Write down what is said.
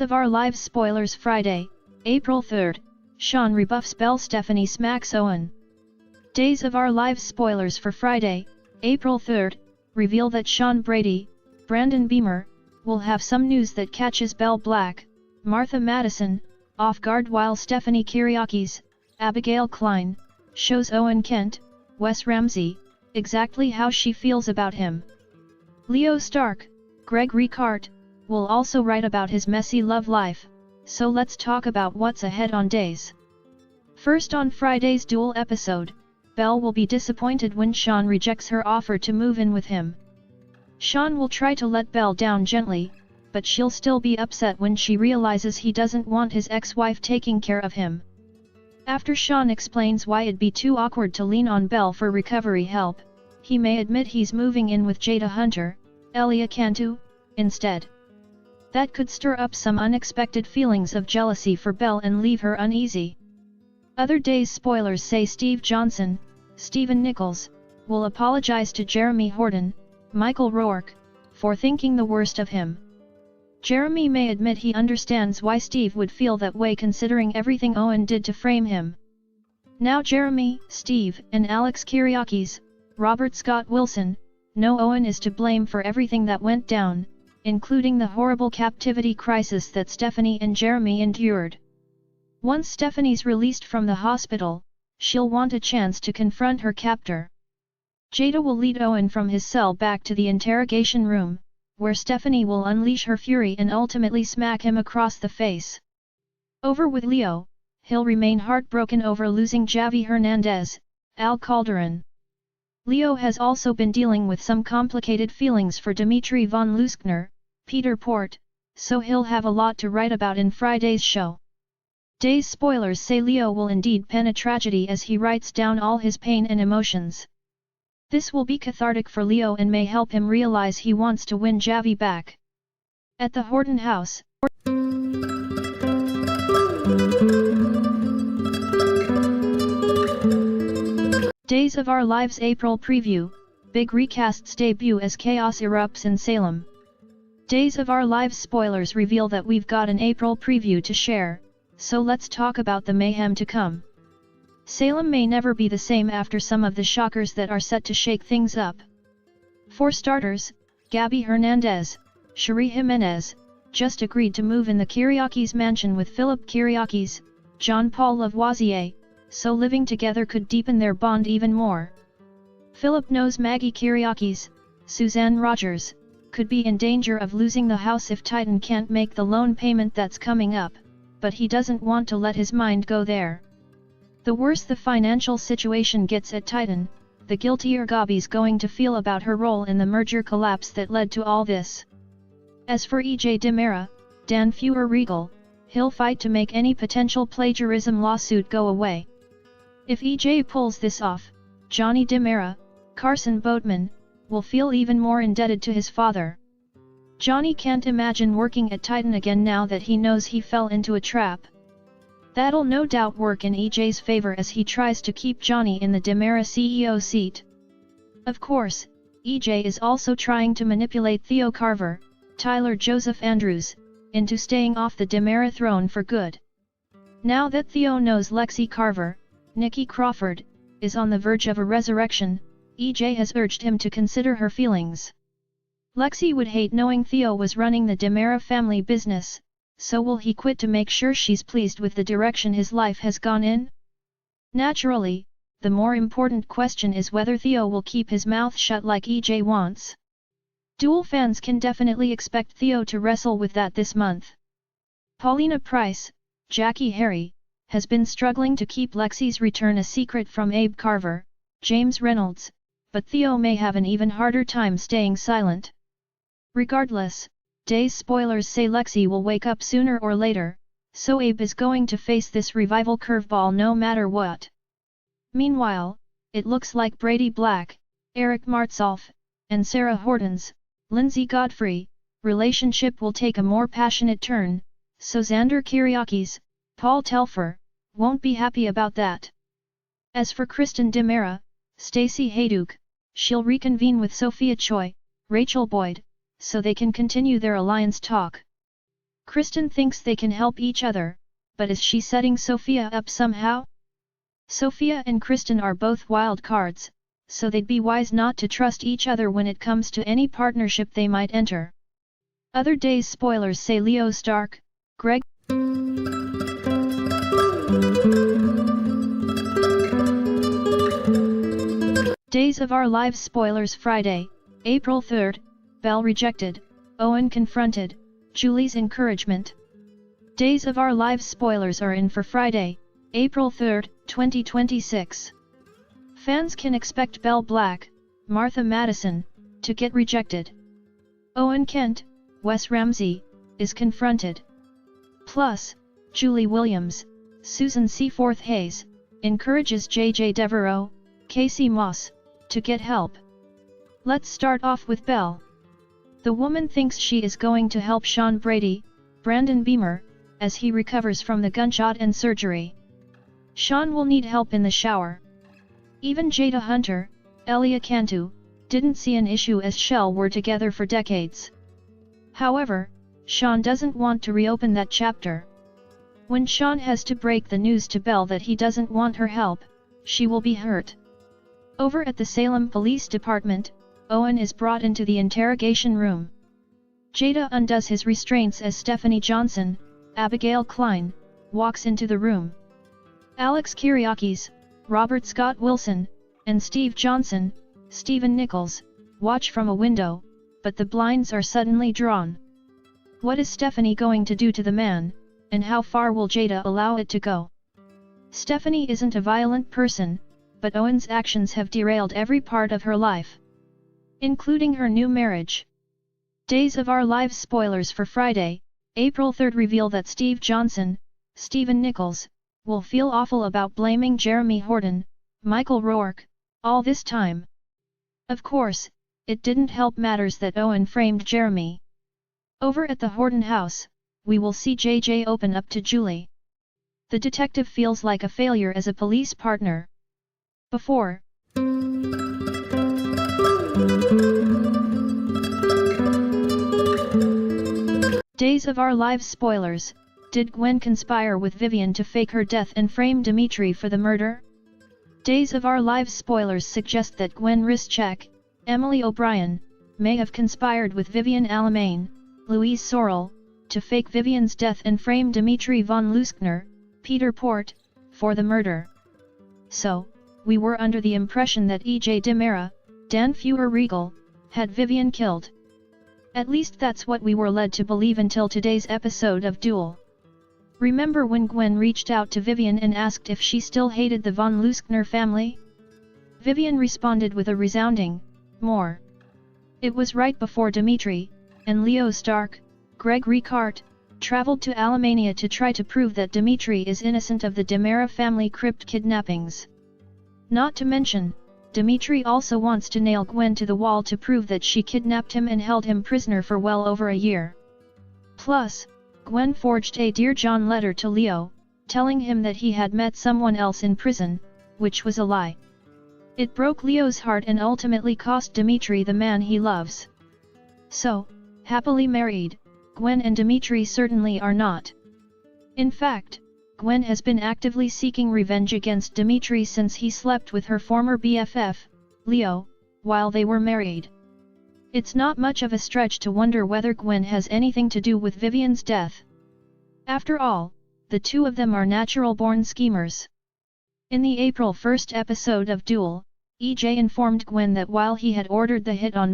Days of Our Lives spoilers Friday, April 3rd, Shawn Rebuffs Belle, Stephanie smacks Owen. Days of Our Lives spoilers for Friday, April 3rd, reveal that Sean Brady, Brandon Beamer, will have some news that catches Belle Black, Martha Madison, off guard, while Stephanie Kyriakis, Abigail Klein, shows Owen Kent, Wes Ramsey, exactly how she feels about him. Leo Stark, Greg Ricart, will also write about his messy love life, so let's talk about what's ahead on Days. First, on Friday's duel episode, Belle will be disappointed when Shawn rejects her offer to move in with him. Shawn will try to let Belle down gently, but she'll still be upset when she realizes he doesn't want his ex-wife taking care of him. After Shawn explains why it'd be too awkward to lean on Belle for recovery help, he may admit he's moving in with Jada Hunter, Elia Cantu, instead. That could stir up some unexpected feelings of jealousy for Belle and leave her uneasy. Other Days spoilers say Steve Johnson, Stephen Nichols, will apologize to Jeremy Horton, Michael Rourke, for thinking the worst of him. Jeremy may admit he understands why Steve would feel that way considering everything Owen did to frame him. Now Jeremy, Steve, and Alex Kyriakis, Robert Scott Wilson, know Owen is to blame for everything that went down, including the horrible captivity crisis that Stephanie and Jeremy endured. Once Stephanie's released from the hospital, she'll want a chance to confront her captor. Jada will lead Owen from his cell back to the interrogation room, where Stephanie will unleash her fury and ultimately smack him across the face. Over with Leo, he'll remain heartbroken over losing Javi Hernandez, Al Calderon. Leo has also been dealing with some complicated feelings for Dimitri von Leuschner, Peter Port, so he'll have a lot to write about in Friday's show. Days spoilers say Leo will indeed pen a tragedy as he writes down all his pain and emotions. This will be cathartic for Leo and may help him realize he wants to win Javi back. At the Horton house, Days of Our Lives April preview, big recasts debut as chaos erupts in Salem. Days of Our Lives spoilers reveal that we've got an April preview to share, so let's talk about the mayhem to come. Salem may never be the same after some of the shockers that are set to shake things up. For starters, Gabby Hernandez, Cherie Jimenez, just agreed to move in the Kyriakis mansion with Philip Kyriakis, John Paul Lavoisier, so living together could deepen their bond even more. Philip knows Maggie Kyriakis, Suzanne Rogers, could be in danger of losing the house if Titan can't make the loan payment that's coming up, but he doesn't want to let his mind go there. The worse the financial situation gets at Titan, the guiltier Gabby's going to feel about her role in the merger collapse that led to all this. As for EJ DiMera, Dan Fuhrer-Regal, he'll fight to make any potential plagiarism lawsuit go away. If EJ pulls this off, Johnny DiMera, Carson Boatman, will feel even more indebted to his father. Johnny can't imagine working at Titan again now that he knows he fell into a trap. That'll no doubt work in EJ's favor as he tries to keep Johnny in the DiMera CEO seat. Of course, EJ is also trying to manipulate Theo Carver, Tyler Joseph Andrews, into staying off the DiMera throne for good. Now that Theo knows Lexi Carver, Nikki Crawford, is on the verge of a resurrection, EJ has urged him to consider her feelings. Lexi would hate knowing Theo was running the DiMera family business, so will he quit to make sure she's pleased with the direction his life has gone in? Naturally, the more important question is whether Theo will keep his mouth shut like EJ wants. Duel fans can definitely expect Theo to wrestle with that this month. Paulina Price, Jackie Harry, has been struggling to keep Lexi's return a secret from Abe Carver, James Reynolds, but Theo may have an even harder time staying silent. Regardless, Days spoilers say Lexi will wake up sooner or later, so Abe is going to face this revival curveball no matter what. Meanwhile, it looks like Brady Black, Eric Martsolf, and Sarah Horton's, Lindsay Godfrey, relationship will take a more passionate turn, so Xander Kyriakis, Paul Telfer, won't be happy about that. As for Kristen DiMera, Stacey Hayduk, she'll reconvene with Sophia Choi, Rachel Boyd, so they can continue their alliance talk. Kristen thinks they can help each other, but is she setting Sophia up somehow? Sophia and Kristen are both wild cards, so they'd be wise not to trust each other when it comes to any partnership they might enter. Other days spoilers say Leo Stark, Greg. Days of Our Lives spoilers Friday, April 3rd, Belle rejected, Owen confronted, Julie's encouragement. Days of Our Lives spoilers are in for Friday, April 3rd, 2026. Fans can expect Belle Black, Martha Madison, to get rejected. Owen Kent, Wes Ramsey, is confronted. Plus, Julie Williams, Susan Seaforth Hayes, encourages JJ Devereaux, Casey Moss, to get help. Let's start off with Belle. The woman thinks she is going to help Sean Brady, Brandon Beamer, as he recovers from the gunshot and surgery. Sean will need help in the shower. Even Jada Hunter, Elia Cantu, didn't see an issue as Shell were together for decades. However, Sean doesn't want to reopen that chapter. When Sean has to break the news to Belle that he doesn't want her help, she will be hurt. Over at the Salem Police Department, Owen is brought into the interrogation room. Jada undoes his restraints as Stephanie Johnson, Abigail Klein, walks into the room. Alex Kyriakis, Robert Scott Wilson, and Steve Johnson, Stephen Nichols, watch from a window, but the blinds are suddenly drawn. What is Stephanie going to do to the man, and how far will Jada allow it to go? Stephanie isn't a violent person, but Owen's actions have derailed every part of her life, including her new marriage. Days of Our Lives spoilers for Friday, April 3rd reveal that Steve Johnson, Stephen Nichols, will feel awful about blaming Jeremy Horton, Michael Rourke, all this time. Of course, it didn't help matters that Owen framed Jeremy. Over at the Horton house, we will see JJ open up to Julie. The detective feels like a failure as a police partner. Before Days of Our Lives spoilers, did Gwen conspire with Vivian to fake her death and frame Dimitri for the murder? Days of Our Lives spoilers suggest that Gwen Rischak, Emily O'Brien, may have conspired with Vivian Alamain, Louise Sorrell, to fake Vivian's death and frame Dimitri von Leuschner, Peter Port, for the murder. So, we were under the impression that E.J. Demera, Dan Fuhrer-Regal, had Vivian killed. At least that's what we were led to believe until today's episode of Duel. Remember when Gwen reached out to Vivian and asked if she still hated the von Leuschner family? Vivian responded with a resounding, "More." It was right before Dimitri, and Leo Stark, Greg Ricart, traveled to Alemania to try to prove that Dimitri is innocent of the Demera family crypt kidnappings. Not to mention, Dimitri also wants to nail Gwen to the wall to prove that she kidnapped him and held him prisoner for well over a year. Plus, Gwen forged a Dear John letter to Leo, telling him that he had met someone else in prison, which was a lie. It broke Leo's heart and ultimately cost Dimitri the man he loves. So, happily married, Gwen and Dimitri certainly are not. In fact, Gwen has been actively seeking revenge against Dimitri since he slept with her former BFF, Leo, while they were married. It's not much of a stretch to wonder whether Gwen has anything to do with Vivian's death. After all, the two of them are natural-born schemers. In the April 1st episode of Duel, EJ informed Gwen that while he had ordered the hit on